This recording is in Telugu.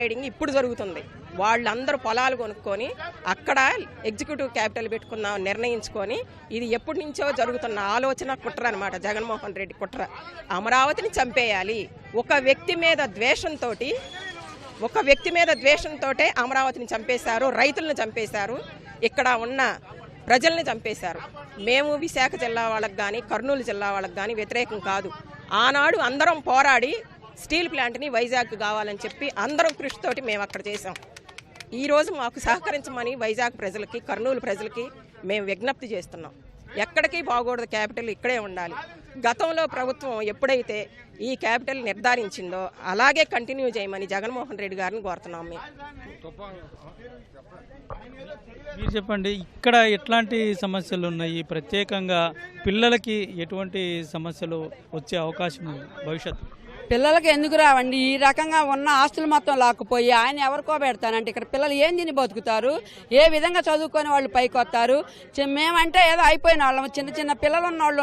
ట్రేడింగ్ ఇప్పుడు జరుగుతుంది. వాళ్ళందరూ పొలాలు కొనుక్కొని అక్కడ ఎగ్జిక్యూటివ్ క్యాపిటల్ పెట్టుకుందాం నిర్ణయించుకొని ఇది ఎప్పటి నుంచో జరుగుతున్న ఆలోచన కుట్ర అనమాట. జగన్మోహన్ రెడ్డి కుట్ర. అమరావతిని చంపేయాలి. ఒక వ్యక్తి మీద ద్వేషంతోటే అమరావతిని చంపేశారు, రైతులను చంపేశారు, ఇక్కడ ఉన్న ప్రజల్ని చంపేశారు. మేము విశాఖ జిల్లా వాళ్ళకి కానీ కర్నూలు జిల్లా వాళ్ళకి కానీ వ్యతిరేకం కాదు. ఆనాడు అందరం పోరాడి స్టీల్ ప్లాంట్ని వైజాగ్ కావాలని చెప్పి అందరం కృషితోటి మేము అక్కడ చేసాం. ఈరోజు మాకు సహకరించమని వైజాగ్ ప్రజలకి కర్నూలు ప్రజలకి మేము విజ్ఞప్తి చేస్తున్నాం. ఎక్కడికి బాగూడదు, క్యాపిటల్ ఇక్కడే ఉండాలి. గతంలో ప్రభుత్వం ఎప్పుడైతే ఈ క్యాపిటల్ నిర్ధారించిందో అలాగే కంటిన్యూ చేయమని జగన్మోహన్ రెడ్డి గారిని కోరుతున్నాం. మీరు చెప్పండి, ఇక్కడ ఎట్లాంటి సమస్యలు ఉన్నాయి? ప్రత్యేకంగా పిల్లలకి ఎటువంటి సమస్యలు వచ్చే అవకాశం ఉంది భవిష్యత్తు? పిల్లలకి ఎందుకు రావండి? ఈ రకంగా ఉన్న ఆస్తులు మొత్తం లాక్కుపోయి ఆయన ఎవరికో పెడతానంటే ఇక్కడ పిల్లలు ఏం తిని బతుకుతారు? ఏ విధంగా చదువుకొని వాళ్ళు పైకి వస్తారు? మేమంటే ఏదో అయిపోయిన వాళ్ళం, చిన్న చిన్న పిల్లలు ఉన్న వాళ్ళు